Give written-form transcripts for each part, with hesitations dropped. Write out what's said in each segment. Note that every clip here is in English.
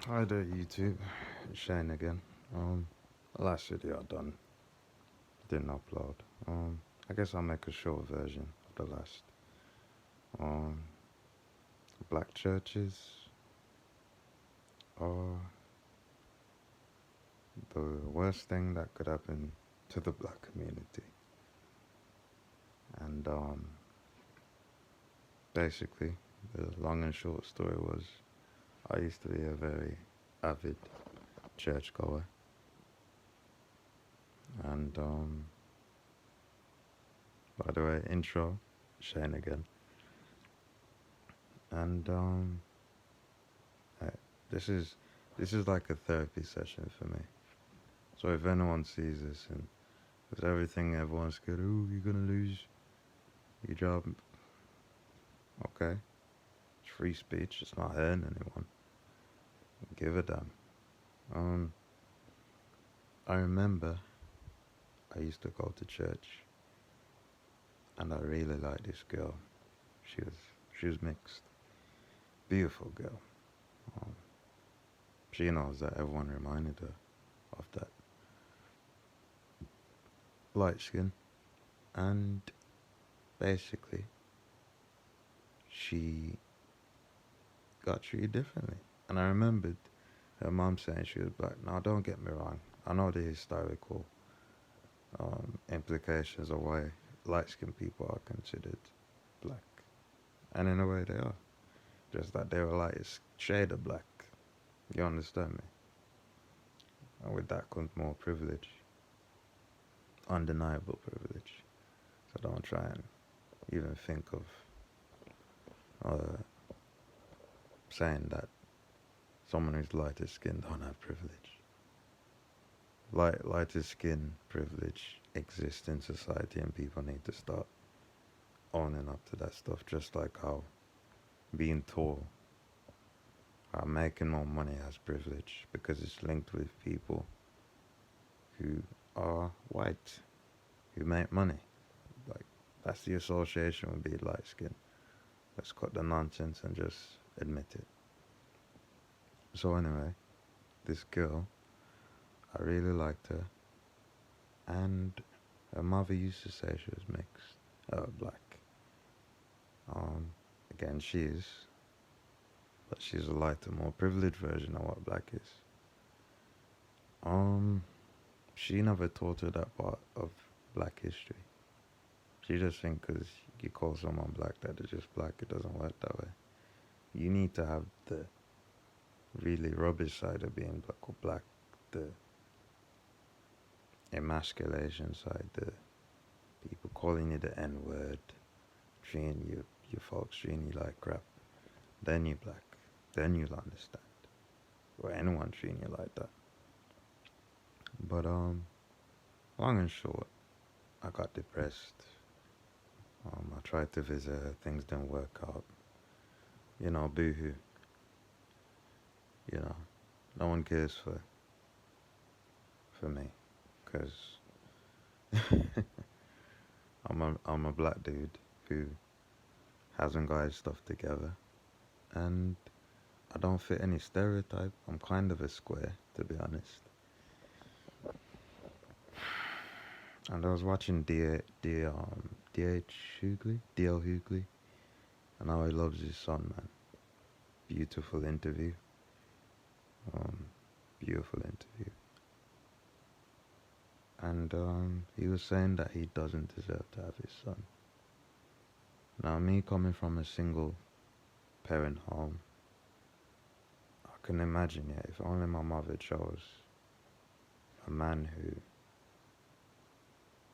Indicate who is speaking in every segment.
Speaker 1: Hi there, YouTube. Shane again. The last video I done didn't upload. I guess I'll make a short version of the last. Um, Black churches are the worst thing that could happen to the black community. And basically, the long and short story was I used to be a very avid churchgoer. And by the way, intro, Shane again. And uh, this is this is like a therapy session for me. So if anyone sees this and with everything everyone's good, oh, you're gonna lose your job. Okay, it's free speech. It's not hurting anyone. Give a damn. Um, I remember I used to go to church, and I really liked this girl. She was she was mixed, beautiful girl. Um, she knows that everyone reminded her of that light skin, and basically she got treated differently. And I remembered her mum saying she was black. Now, don't get me wrong. I know the historical implications of why light-skinned people are considered black, and in a way they are. Just that they were lightest shade of black. You understand me? And with that comes more privilege, undeniable privilege. So don't try and even think of saying that someone who's lighter skinned don't have privilege. Lighter skin privilege exists in society, and people need to start owning up to that stuff. Just like how being tall, how making more money has privilege because it's linked with people who are white, who make money. Like, that's the association with being light skin. Let's cut the nonsense and just admit it. So anyway, this girl, I really liked her, and her mother used to say she was mixed, black. Again, she is, but she's a lighter, more privileged version of what black is. Um, she never taught her that part of black history. She just thinks because you call someone black that they're just black, it doesn't work that way. You need to have the really rubbish side of being black, or black, the emasculation side, the people calling you the N word, treating you folks treating you like crap. Then you black. Then you'll understand. Or anyone treating you like that. But long and short, I got depressed. I tried to visit her, things didn't work out. You know, boohoo. You know, no one cares for me, cause I'm a black dude who hasn't got his stuff together, and I don't fit any stereotype. I'm kind of a square, to be honest. And I was watching D.H. Hughley, D.L. Hughley, and how he loves his son, man. Beautiful interview. Um, Beautiful interview. And he was saying that he doesn't deserve to have his son. Now, me coming from a single parent home, I can imagine, yeah, if only my mother chose a man who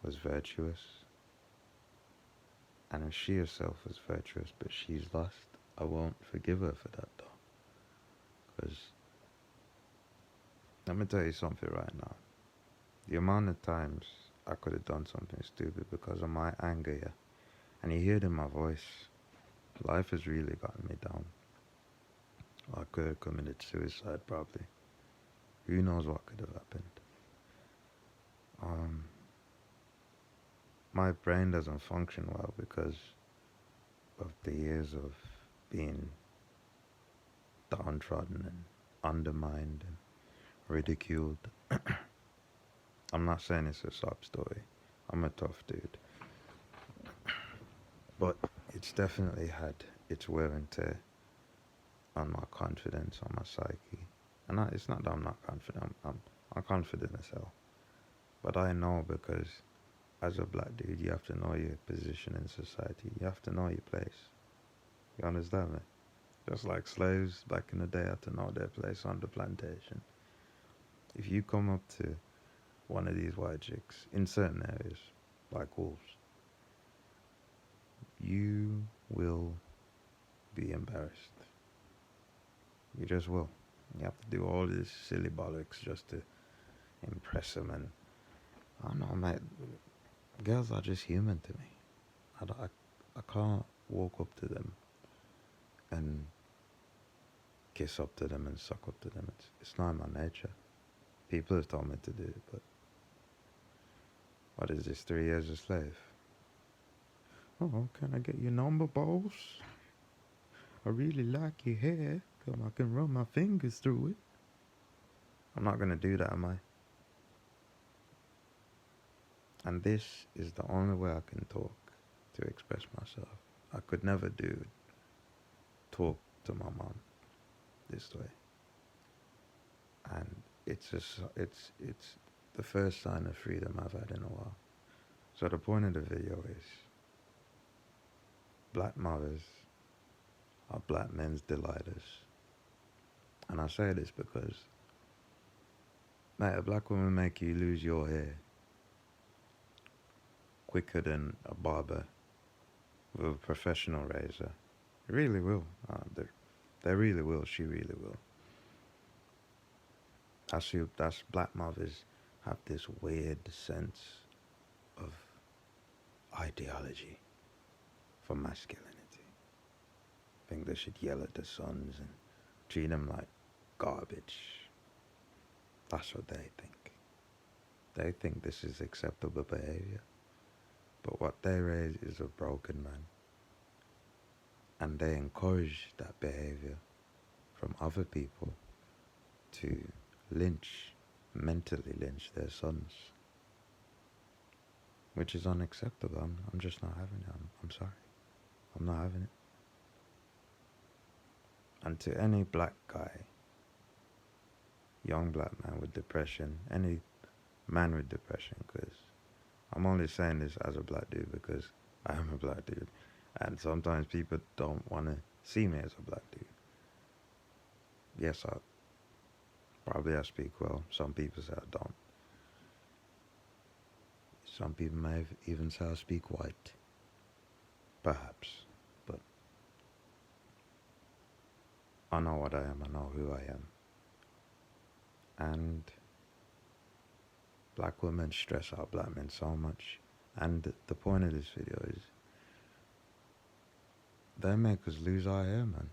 Speaker 1: was virtuous, and if she herself was virtuous but she's lost, I won't forgive her for that though. Because, let me tell you something right now. The amount of times I could have done something stupid because of my anger, yeah, and you hear it in my voice, life has really gotten me down. I could have committed suicide probably. Who knows what could have happened. Um, my brain doesn't function well because of the years of being downtrodden and undermined and ridiculed. I'm not saying it's a sob story. I'm a tough dude. But it's definitely had its wear and tear on my confidence, on my psyche. And it's not that I'm not confident. I'm confident as hell. But I know because as a black dude, you have to know your position in society. You have to know your place. You understand me? Just like slaves back in the day had to know their place on the plantation. If you come up to one of these white chicks in certain areas, like wolves, you will be embarrassed. You just will. You have to do all this silly bollocks just to impress them. And I don't know, mate. Girls are just human to me. I can't walk up to them and kiss up to them and suck up to them. It's not in my nature. People have told me to do it, but what is this, 3 years a slave? Oh, can I get your number, boss? I really like your hair. Come, I can run my fingers through it. I'm not gonna do that, am I? And this is the only way I can talk to express myself. I could never talk to my mom this way. And it's the first sign of freedom I've had in a while. So the point of the video is, black mothers are black men's delighters. And I say this because, mate, a black woman make you lose your hair quicker than a barber with a professional razor. It really will. They really will. She really will. That's black mothers have this weird sense of ideology for masculinity. Think they should yell at their sons and treat them like garbage. That's what they think. They think this is acceptable behavior. But what they raise is a broken man. And they encourage that behavior from other people to mentally lynch their sons. Which is unacceptable. I'm just not having it. I'm sorry. I'm not having it. And to any black guy, young black man with depression, any man with depression, because I'm only saying this as a black dude because I am a black dude. And sometimes people don't want to see me as a black dude. Yes, I speak well. Some people say I don't. Some people may even say I speak white. Perhaps. But I know what I am. I know who I am. And black women stress out black men so much. And the point of this video is they make us lose our hair, man.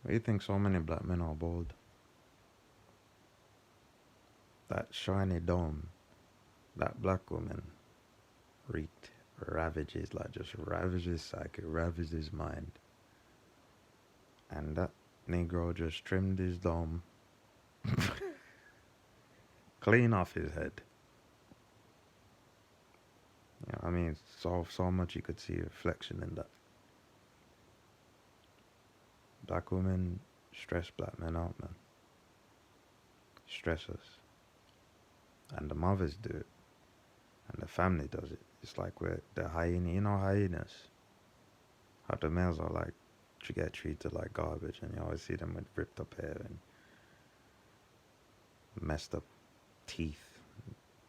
Speaker 1: Why do you think so many black men are bald? That shiny dome, that black woman ravages psyche, ravages his mind. And that Negro just trimmed his dome clean off his head. You know, I mean, so much you could see a reflection in that. Black women stress black men out, man. Stress us. And the mothers do it. And the family does it. It's like they're hyena. You know hyenas? How the males are like, you get treated like garbage, and you always see them with ripped up hair and messed up teeth,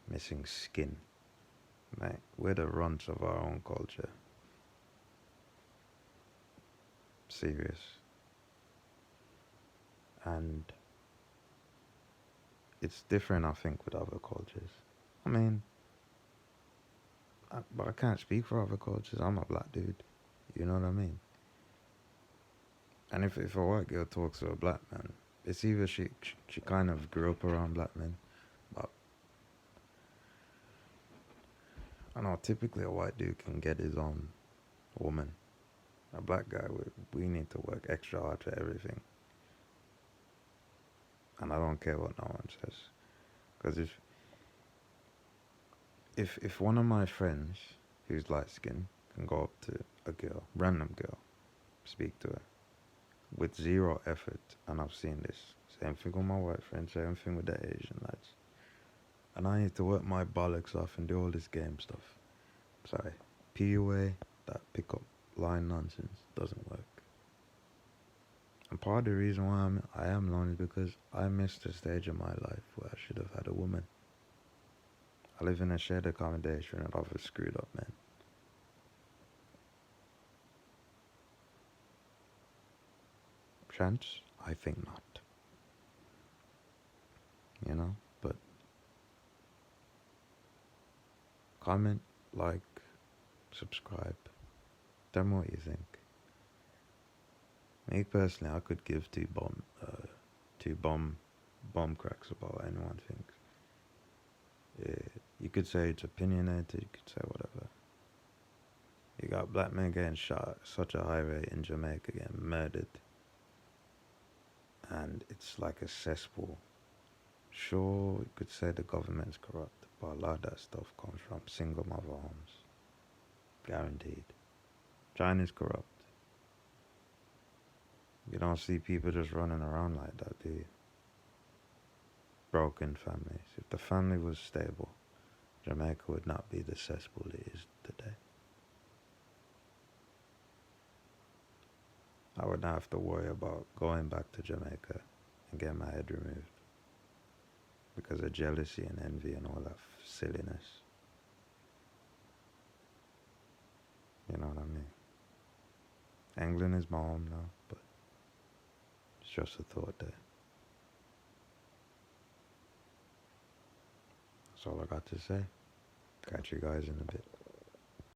Speaker 1: missing skin. Mate, we're the runts of our own culture. Serious. And it's different, I think, with other cultures. I mean, but I can't speak for other cultures. I'm a black dude. You know what I mean? And if a white girl talks to a black man, it's either she kind of grew up around black men, but I know typically a white dude can get his own woman. A black guy, we need to work extra hard for everything. And I don't care what no one says. Because if one of my friends who's light skinned can go up to a girl, random girl, speak to her with zero effort, and I've seen this, same thing with my white friends, same thing with the Asian lads, and I need to work my bollocks off and do all this game stuff. Sorry, PUA, that pick up line nonsense doesn't work. And part of the reason why I am lonely is because I missed a stage of my life where I should have had a woman. I live in a shared accommodation and I've screwed up, man. Chance? I think not. You know? But comment, like, subscribe. Tell me what you think. Me personally, I could give two bomb cracks about what anyone thinks. Yeah, you could say it's opinionated, you could say whatever. You got black men getting shot at such a high rate in Jamaica, getting murdered. And it's like a cesspool. Sure, you could say the government's corrupt, but a lot of that stuff comes from single mother homes. Guaranteed. China's corrupt. You don't see people just running around like that, do you? Broken families. If the family was stable, Jamaica would not be the cesspool it is today. I would not have to worry about going back to Jamaica and getting my head removed because of jealousy and envy and all that silliness. You know what I mean? England is my home now, but it's just a thought there. That's all I got to say. Catch you guys in a bit.